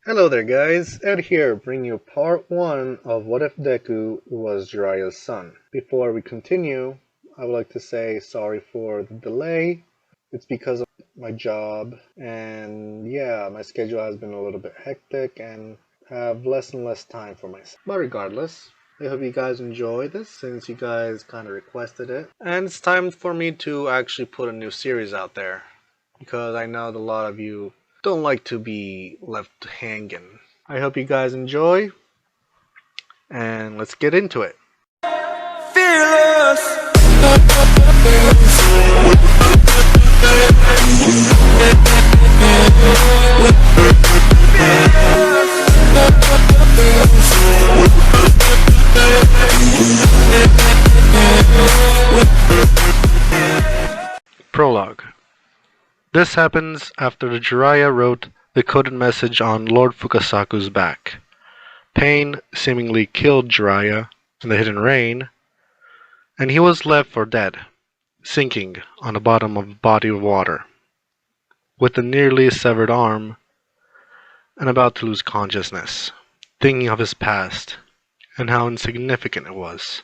Hello there guys, Ed here, bringing you part 1 of What If Deku Was Jiraiya's Son. Before we continue, I would like to say sorry for the delay. It's because of my job, and yeah, my schedule has been a little bit hectic and have less and less time for myself. But regardless, I hope you guys enjoy this since you guys kind of requested it. And it's time for me to actually put a new series out there because I know that a lot of you don't like to be left hanging. I hope you guys enjoy, and let's get into it. Fearless. Prologue. This happens after the Jiraiya wrote the coded message on Lord Fukusaku's back. Pain seemingly killed Jiraiya in the hidden rain, and he was left for dead, sinking on the bottom of a body of water, with a nearly severed arm and about to lose consciousness, thinking of his past and how insignificant it was,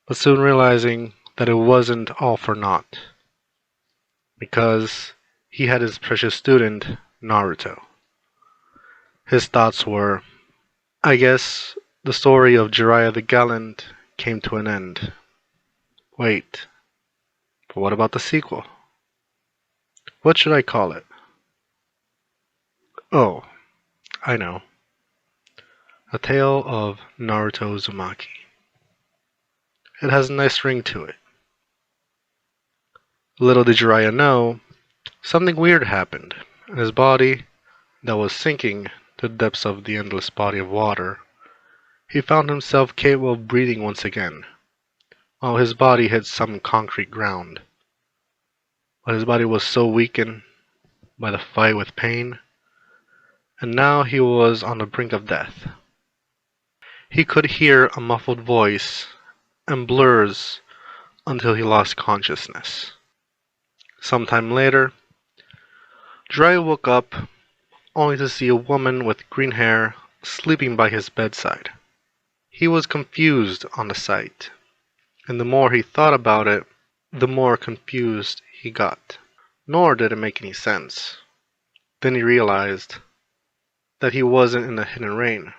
but soon realizing that it wasn't all for naught, because he had his precious student, Naruto. His thoughts were, I guess the story of Jiraiya the Gallant came to an end. Wait, but what about the sequel? What should I call it? Oh, I know. A Tale of Naruto Uzumaki. It has a nice ring to it. Little did Jiraiya know, something weird happened, and his body, that was sinking to the depths of the endless body of water, he found himself capable of breathing once again, while his body hit some concrete ground. But his body was so weakened by the fight with pain, and now he was on the brink of death. He could hear a muffled voice and blurs until he lost consciousness. Sometime later, Jiraiya woke up only to see a woman with green hair sleeping by his bedside. He was confused on the sight, and the more he thought about it, the more confused he got. Nor did it make any sense. Then he realized that he wasn't in the hidden rain,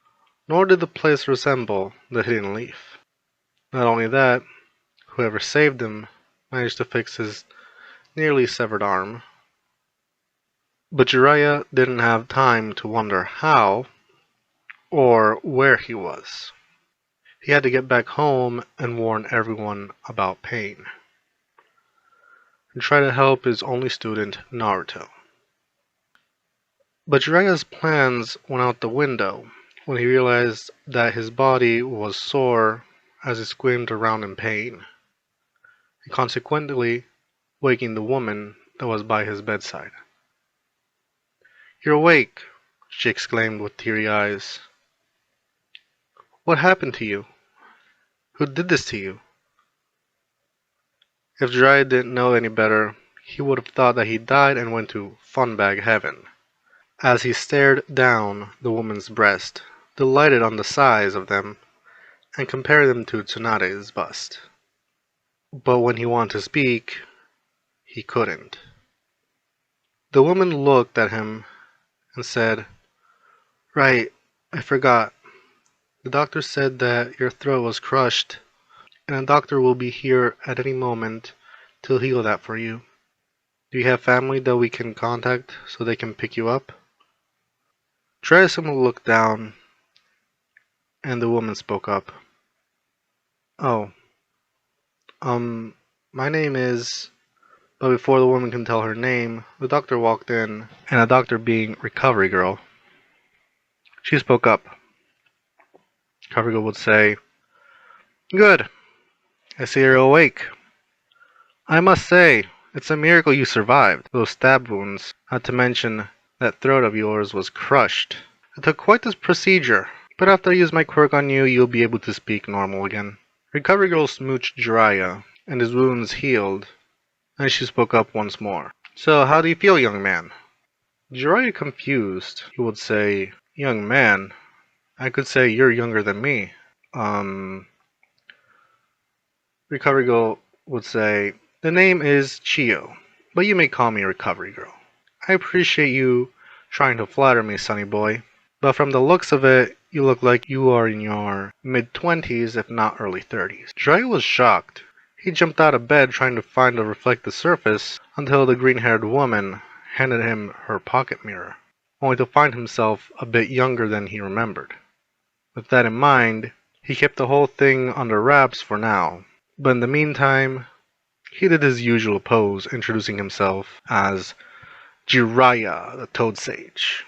nor did the place resemble the hidden leaf. Not only that, whoever saved him managed to fix his nearly severed arm. But Jiraiya didn't have time to wonder how or where he was. He had to get back home and warn everyone about pain, and try to help his only student, Naruto. But Jiraiya's plans went out the window when he realized that his body was sore as he screamed around in pain, and consequently waking the woman that was by his bedside. "You're awake," she exclaimed with teary eyes. "What happened to you? Who did this to you?" If Jiraiya didn't know any better, he would have thought that he died and went to funbag heaven, as he stared down the woman's breast, delighted on the size of them, and compared them to Tsunade's bust. But when he wanted to speak, he couldn't. The woman looked at him and said, "Right, I forgot. The doctor said that your throat was crushed, and a doctor will be here at any moment to heal that for you. Do you have family that we can contact so they can pick you up?" Jiraiya looked down, and the woman spoke up. "Oh, my name is..." But before the woman can tell her name, the doctor walked in, and a doctor being Recovery Girl, she spoke up. Recovery Girl would say, "Good, I see you're awake. I must say, it's a miracle you survived those stab wounds, not to mention that throat of yours was crushed. It took quite this procedure, but after I use my quirk on you, you'll be able to speak normal again." Recovery Girl smooched Jiraiya, and his wounds healed, and she spoke up once more. "So, how do you feel, young man?" Jiraiya, confused, he would say, Young man, I could say you're younger than me. Um, Recovery Girl would say, the name is Chio, but you may call me Recovery Girl. I appreciate you trying to flatter me, sonny boy, but from the looks of it, you look like you are in your mid-20s, if not early 30s. Jiraiya was shocked. He jumped out of bed trying to find a reflective surface until the green-haired woman handed him her pocket mirror, only to find himself a bit younger than he remembered. With that in mind, he kept the whole thing under wraps for now, but in the meantime, he did his usual pose, introducing himself as Jiraiya, the Toad Sage.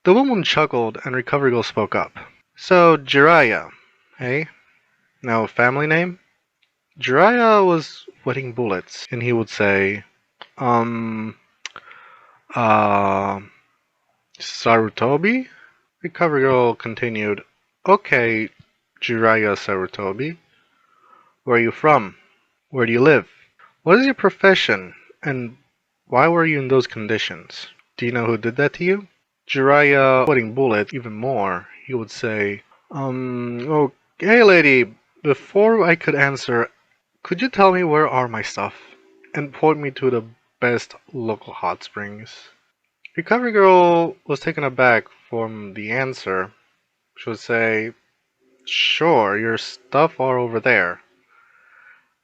The woman chuckled and Recovery Girl spoke up. So, Jiraiya, eh? No family name? Jiraiya was wetting bullets, and he would say, um, uh, Sarutobi? Recovery Girl continued, okay, Jiraiya Sarutobi, where are you from? Where do you live? What is your profession? And why were you in those conditions? Do you know who did that to you? Jiraiya, putting bullets even more, he would say, oh, hey lady, before I could answer, could you tell me where are my stuff? And point me to the best local hot springs. Recovery Girl was taken aback from the answer. She would say, sure, your stuff are over there.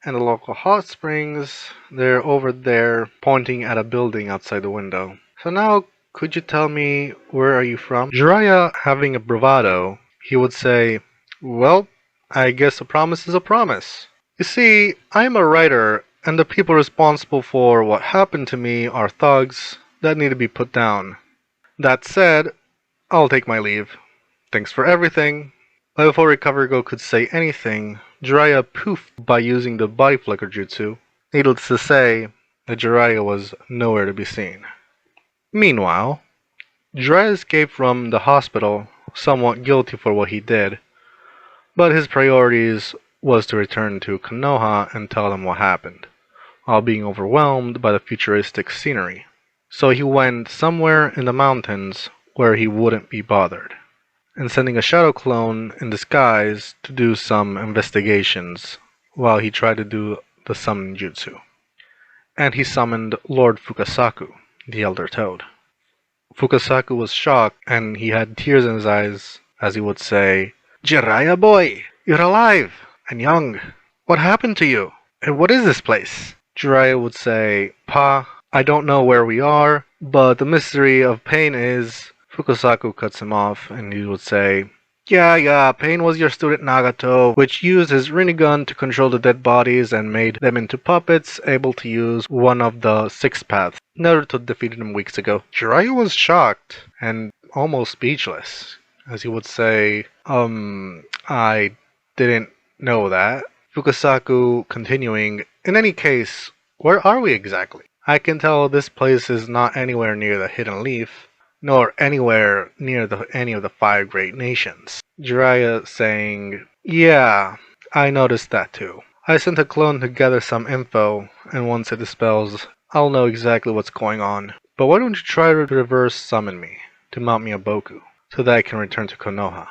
And the local hot springs, they're over there pointing at a building outside the window. So now, could you tell me where are you from? Jiraiya, having a bravado, he would say, well, I guess a promise is a promise. You see, I'm a writer, and the people responsible for what happened to me are thugs that need to be put down. That said, I'll take my leave. Thanks for everything. But before Recovery Girl could say anything, Jiraiya poofed by using the body flicker jutsu. Needless to say, that Jiraiya was nowhere to be seen. Meanwhile, Jiraiya escaped from the hospital, somewhat guilty for what he did, but his priorities was to return to Konoha and tell them what happened, while being overwhelmed by the futuristic scenery. So he went somewhere in the mountains where he wouldn't be bothered, and sending a shadow clone in disguise to do some investigations while he tried to do the summon jutsu. And he summoned Lord Fukusaku, the Elder Toad. Fukusaku was shocked and he had tears in his eyes as he would say, Jiraiya boy, you're alive and young. What happened to you? And what is this place? Jiraiya would say, Pa, I don't know where we are, but the mystery of pain is... Fukusaku cuts him off and he would say, yeah, Pain was your student Nagato, which used his Rinnegan to control the dead bodies and made them into puppets, able to use one of the six paths. Naruto defeated him weeks ago. Jiraiya was shocked and almost speechless, as he would say, I didn't know that. Fukusaku continuing, in any case, where are we exactly? I can tell this place is not anywhere near the Hidden Leaf, nor anywhere near any of the five great nations. Jiraiya saying, yeah, I noticed that too. I sent a clone to gather some info, and once it dispels, I'll know exactly what's going on. But why don't you try to reverse summon me, to mount me a Boku, so that I can return to Konoha?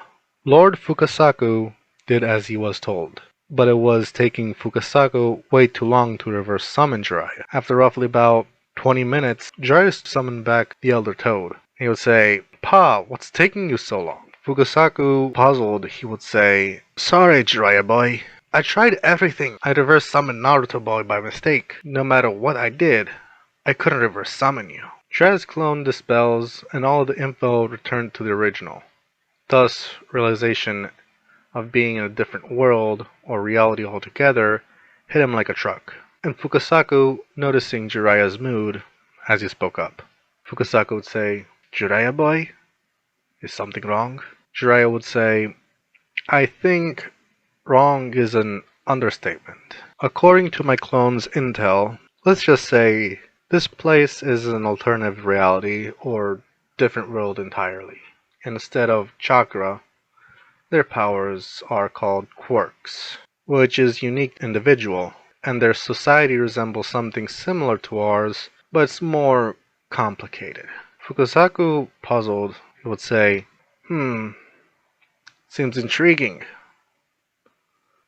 Lord Fukusaku did as he was told, but it was taking Fukusaku way too long to reverse summon Jiraiya. After roughly about 20 minutes, Jiraiya summoned back the Elder Toad. He would say, Pa, what's taking you so long? Fukusaku, puzzled, he would say, sorry, Jiraiya boy. I tried everything. I reverse summoned Naruto boy by mistake. No matter what I did, I couldn't reverse summon you. Jiraiya's clone dispels, and all the info returned to the original. Thus, realization of being in a different world, or reality altogether, hit him like a truck. And Fukusaku, noticing Jiraiya's mood, as he spoke up. Fukusaku would say, Jiraiya boy? Is something wrong? Jiraiya would say, I think wrong is an understatement. According to my clone's intel, let's just say this place is an alternative reality or different world entirely. Instead of chakra, their powers are called quirks, which is unique individual, and their society resembles something similar to ours, but it's more complicated. Fukusaku, puzzled, he would say, Seems intriguing.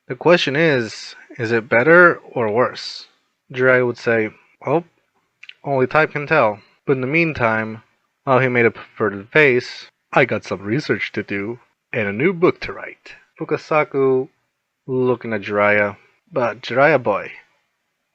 The question is it better or worse? Jiraiya would say, well, only time can tell. But in the meantime, while he made a perverted face, I got some research to do and a new book to write. Fukusaku looking at Jiraiya. But Jiraiya boy,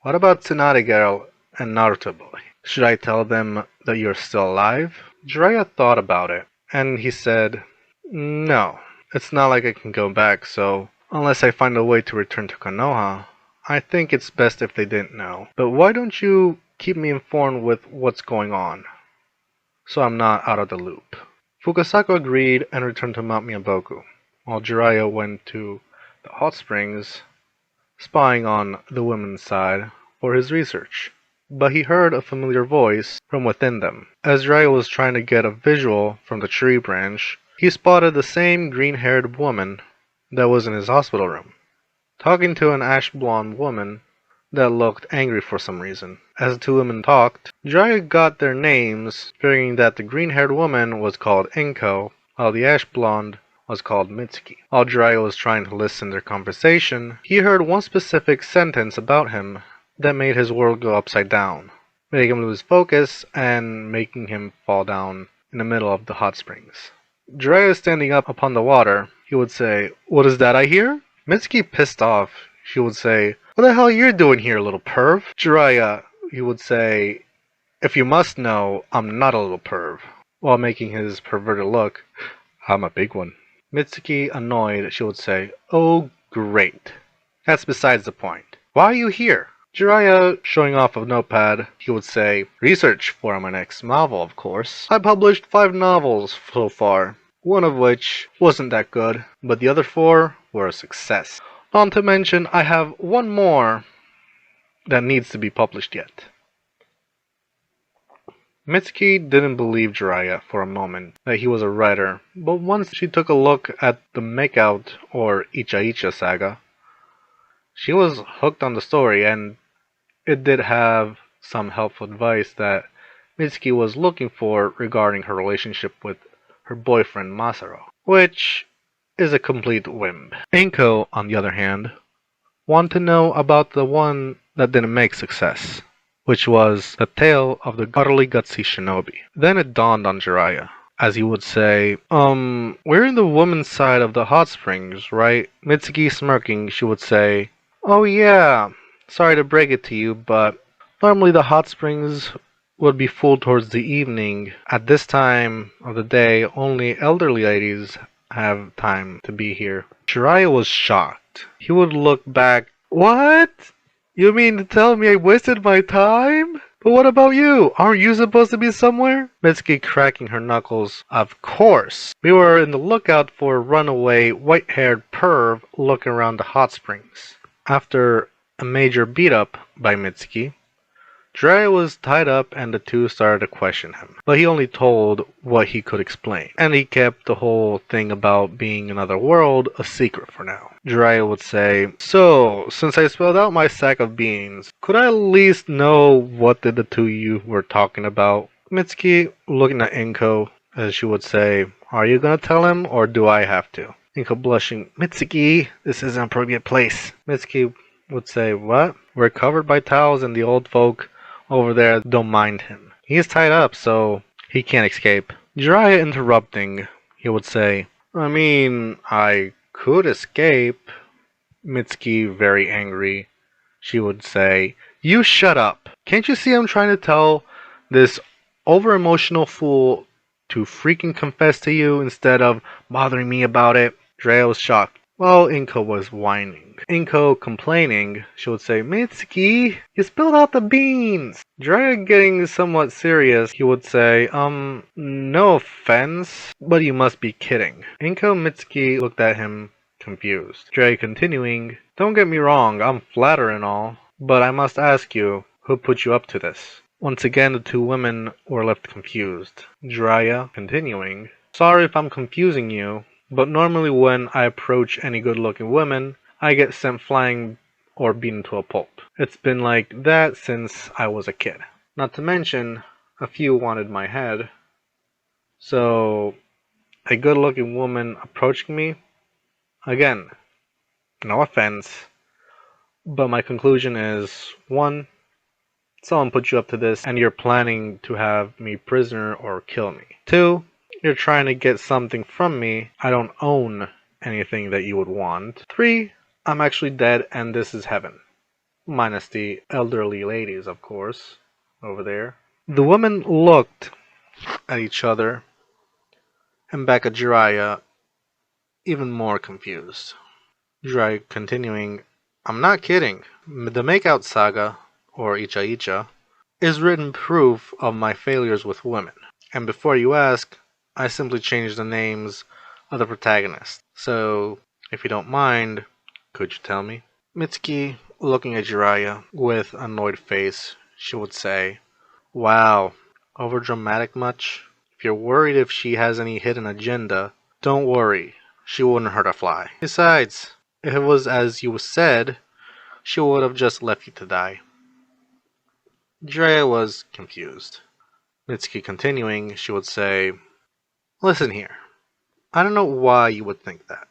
what about Tsunade girl and Naruto boy? Should I tell them that you're still alive? Jiraiya thought about it, and he said, no, it's not like I can go back, so unless I find a way to return to Konoha, I think it's best if they didn't know. But why don't you keep me informed with what's going on, so I'm not out of the loop? Fukusaku agreed and returned to Mount Miyaboku, while Jiraiya went to the hot springs, spying on the women's side for his research. But he heard a familiar voice from within them. As Jiraiya was trying to get a visual from the tree branch, he spotted the same green-haired woman that was in his hospital room, talking to an ash-blonde woman that looked angry for some reason. As the two women talked, Jiraiya got their names, figuring that the green-haired woman was called Inko, while the ash-blonde was called Mitsuki. While Jiraiya was trying to listen to their conversation, he heard one specific sentence about him that made his world go upside down, making him lose focus and making him fall down in the middle of the hot springs. Jiraiya standing up upon the water, he would say, "What is that I hear?" Mitsuki, pissed off, she would say, "What the hell are you doing here, little perv?" Jiraiya, he would say, "If you must know, I'm not a little perv," while making his perverted look, "I'm a big one." Mitsuki, annoyed, she would say, "Oh, great. That's besides the point. Why are you here?" Jiraiya, showing off a notepad, he would say, "Research for my next novel, of course. I published 5 novels so far, one of which wasn't that good, but the other 4 were a success. Not to mention, I have one more that needs to be published yet." Mitsuki didn't believe Jiraiya for a moment that he was a writer, but once she took a look at the Makeout or Icha Icha saga, she was hooked on the story, and it did have some helpful advice that Mitsuki was looking for regarding her relationship with her boyfriend Masaru, which is a complete whim. Inko, on the other hand, wanted to know about the one that didn't make success, which was the tale of the utterly gutsy shinobi. Then it dawned on Jiraiya, as he would say, we're in the woman's side of the hot springs, right? Mitsuki, smirking, she would say, "Oh yeah, sorry to break it to you, but normally the hot springs would be full towards the evening. At this time of the day, only elderly ladies have time to be here." Jiraiya was shocked. He would look back, "What? You mean to tell me I wasted my time? But what about you? Aren't you supposed to be somewhere?" Mitsuki, cracking her knuckles, "Of course. We were in the lookout for a runaway, white-haired perv looking around the hot springs." After a major beat-up by Mitsuki, Jiraiya was tied up and the two started to question him, but he only told what he could explain, and he kept the whole thing about being in another world a secret for now. Jiraiya would say, "So, since I spelled out my sack of beans, could I at least know what did the two you were talking about?" Mitsuki, looking at Inko, as she would say, "Are you gonna tell him, or do I have to?" Inko, blushing, "Mitsuki, this is an appropriate place." Mitsuki would say, "What? We're covered by towels and the old folk over there don't mind him. He's tied up, so he can't escape." Jiraiya, interrupting, he would say, "I mean, I could escape." Mitsuki, very angry, she would say, "You shut up. Can't you see I'm trying to tell this over-emotional fool to freaking confess to you instead of bothering me about it?" Jiraiya was shocked. While Inko was whining. Inko, complaining, she would say, "Mitsuki, you spilled out the beans." Jiraiya, getting somewhat serious, he would say, no offense, but you must be kidding." Inko and Mitsuki looked at him confused. Jiraiya, continuing, "Don't get me wrong, I'm flattered and all, but I must ask you, who put you up to this?" Once again, the two women were left confused. Jiraiya, continuing, "Sorry if I'm confusing you, but normally when I approach any good-looking women, I get sent flying or beaten to a pulp. It's been like that since I was a kid. Not to mention, a few wanted my head. So a good-looking woman approaching me. Again, no offense, but my conclusion is 1. Someone put you up to this and you're planning to have me prisoner or kill me. 2. You're trying to get something from me. I don't own anything that you would want. 3. I'm actually dead and this is heaven. Minus the elderly ladies, of course, over there. The women looked at each other and back at Jiraiya, even more confused. Jiraiya continuing, I'm not kidding. The Makeout Saga, or Icha Icha, is written proof of my failures with women. And before you ask, I simply changed the names of the protagonists. So, if you don't mind, could you tell me? Mitsuki, looking at Jiraiya with annoyed face, she would say, Wow, overdramatic much? If you're worried if she has any hidden agenda, don't worry, she wouldn't hurt a fly. Besides, if it was as you said, she would have just left you to die. Jiraiya was confused. Mitsuki continuing, she would say, Listen here, I don't know why you would think that,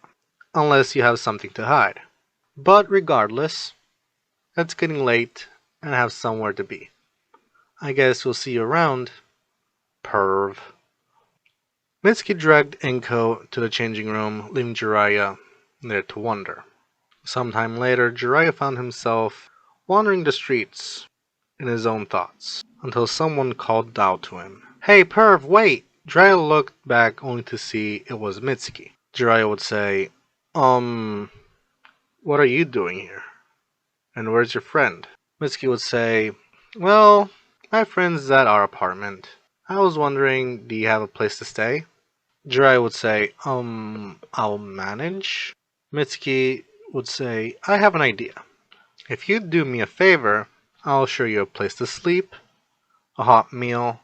unless you have something to hide. But regardless, it's getting late and I have somewhere to be. I guess we'll see you around, perv. Mitsuki dragged Inko to the changing room, leaving Jiraiya there to wonder. Sometime later, Jiraiya found himself wandering the streets in his own thoughts, until someone called out to him, Hey perv, wait! Jiraiya looked back only to see it was Mitsuki. Jiraiya would say, what are you doing here? And where's your friend? Mitsuki would say, Well, my friend's at our apartment. I was wondering, do you have a place to stay? Jiraiya would say, I'll manage. Mitsuki would say, I have an idea. If you do me a favor, I'll show you a place to sleep, a hot meal,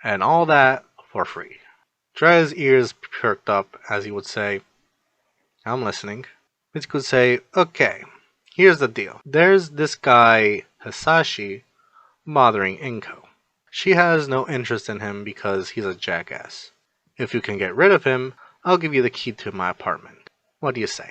and all that for free. Jiraiya's ears perked up as he would say, I'm listening. Mitsuki would say, Okay, here's the deal. There's this guy, Hisashi, bothering Inko. She has no interest in him because he's a jackass. If you can get rid of him, I'll give you the key to my apartment. What do you say?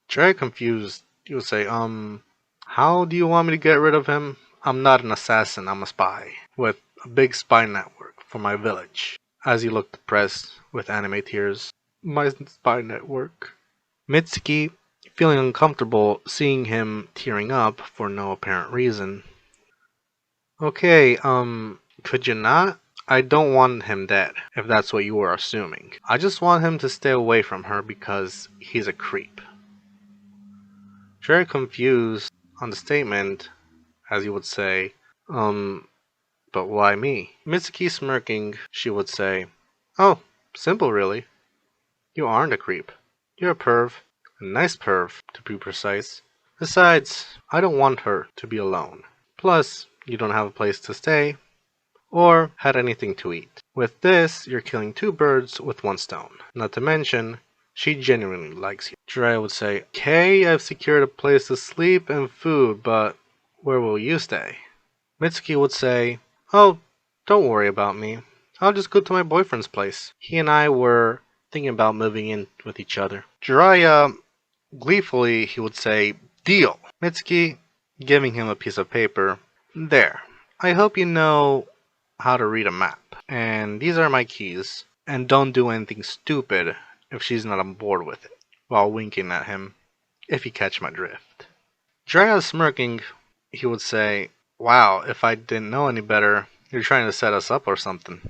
Jiraiya confused, he would say, how do you want me to get rid of him? I'm not an assassin, I'm a spy, with a big spy network for my village. As he looked depressed, with anime tears, my spy network. Mitsuki, feeling uncomfortable seeing him tearing up for no apparent reason. Okay, could you not? I don't want him dead, if that's what you were assuming. I just want him to stay away from her because he's a creep. Very confused on the statement, as he would say, but why me? Mitsuki smirking, she would say, Oh, simple really. You aren't a creep. You're a perv. A nice perv, to be precise. Besides, I don't want her to be alone. Plus, you don't have a place to stay, or had anything to eat. With this, you're killing 2 birds with 1 stone. Not to mention, she genuinely likes you. Jiraiya would say, Okay, I've secured a place to sleep and food, but where will you stay? Mitsuki would say, Oh, don't worry about me. I'll just go to my boyfriend's place. He and I were thinking about moving in with each other. Jiraiya, gleefully, he would say, Deal. Mitsuki, giving him a piece of paper, There. I hope you know how to read a map. And these are my keys. And don't do anything stupid if she's not on board with it, while winking at him, if you catch my drift. Jiraiya smirking, he would say, Wow, if I didn't know any better, you're trying to set us up or something.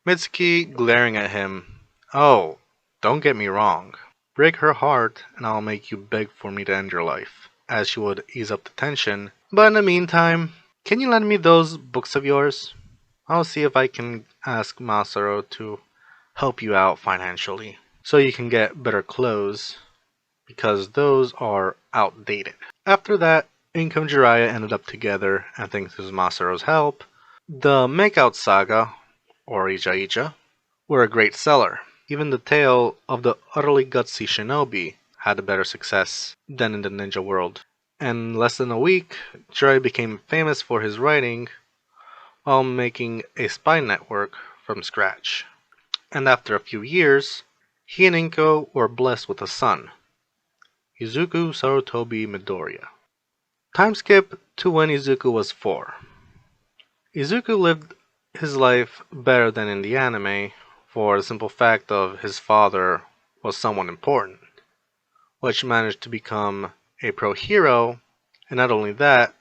Mitsuki glaring at him, Oh, don't get me wrong. Break her heart and I'll make you beg for me to end your life, as she would ease up the tension. But in the meantime, can you lend me those books of yours? I'll see if I can ask Masaru to help you out financially, so you can get better clothes, because those are outdated. After that, Inko and Jiraiya ended up together, and thanks to Masaru's help, the Makeout Saga, or Icha Icha, were a great seller. Even the tale of the utterly gutsy shinobi had a better success than in the ninja world. In less than a week, Jiraiya became famous for his writing while making a spy network from scratch. And after a few years, he and Inko were blessed with a son, Izuku Sarutobi Midoriya. Time skip to when Izuku was 4. Izuku lived his life better than in the anime for the simple fact of his father was someone important, which managed to become a pro hero, and not only that,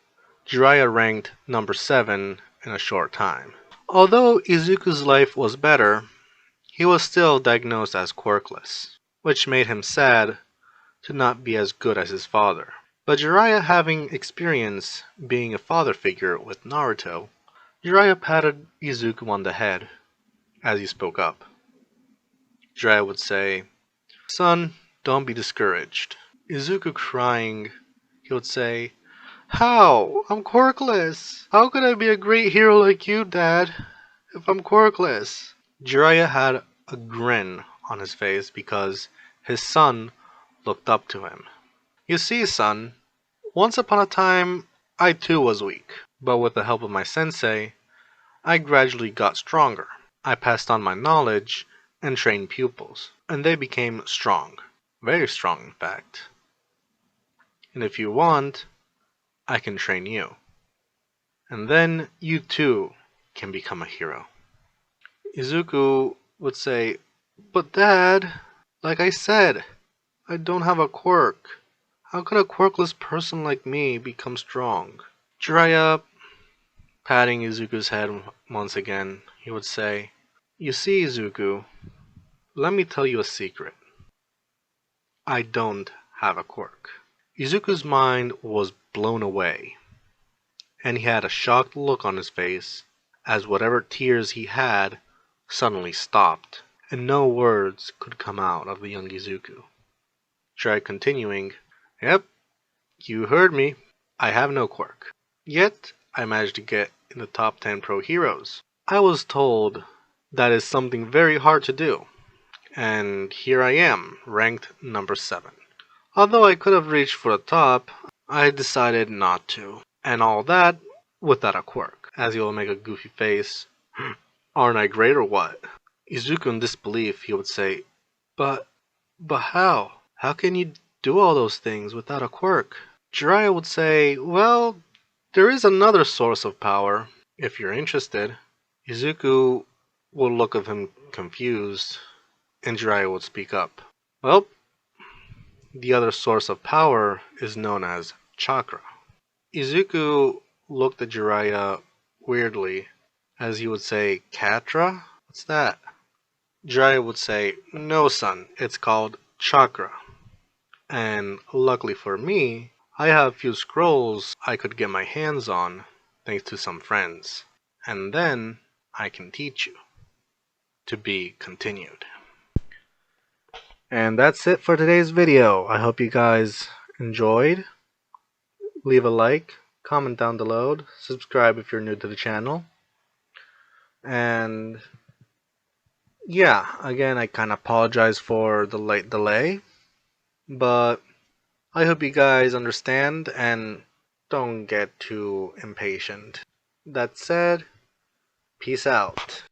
Jiraiya ranked number 7 in a short time. Although Izuku's life was better, he was still diagnosed as quirkless, which made him sad to not be as good as his father. But Jiraiya, having experience being a father figure with Naruto, Jiraiya patted Izuku on the head as he spoke up. Jiraiya would say, "Son, don't be discouraged." Izuku, crying, he would say, "How? I'm quirkless. How could I be a great hero like you, Dad, if I'm quirkless?" Jiraiya had a grin on his face because his son looked up to him. "You see, son, once upon a time, I too was weak, but with the help of my sensei, I gradually got stronger. I passed on my knowledge and trained pupils, and they became strong. Very strong, in fact. And if you want, I can train you. And then you too can become a hero." Izuku would say, "But Dad, like I said, I don't have a quirk. How could a quirkless person like me become strong?" Jiraiya, patting Izuku's head once again, he would say, "You see, Izuku, let me tell you a secret. I don't have a quirk." Izuku's mind was blown away, and he had a shocked look on his face as whatever tears he had suddenly stopped, and no words could come out of the young Izuku. Jiraiya continuing, "Yep, you heard me. I have no quirk. Yet, I managed to get in the top 10 pro heroes. I was told that is something very hard to do, and here I am, ranked number 7. Although I could have reached for the top, I decided not to. And all that without a quirk." As he will make a goofy face, "Aren't I great or what?" Izuku, in disbelief, he would say, But, but how? How can you do all those things without a quirk?" Jiraiya would say, "Well, there is another source of power, if you're interested." Izuku would look at him confused, and Jiraiya would speak up. "Well, the other source of power is known as chakra." Izuku looked at Jiraiya weirdly, as he would say, "Katra? What's that?" Jiraiya would say, "No, son, it's called chakra. And luckily for me, I have a few scrolls I could get my hands on, thanks to some friends. And then I can teach you." To be continued. And that's it for today's video. I hope you guys enjoyed. Leave a like, comment down below, subscribe if you're new to the channel. And yeah, again, I kind of apologize for the late delay, but I hope you guys understand and don't get too impatient. That said, peace out.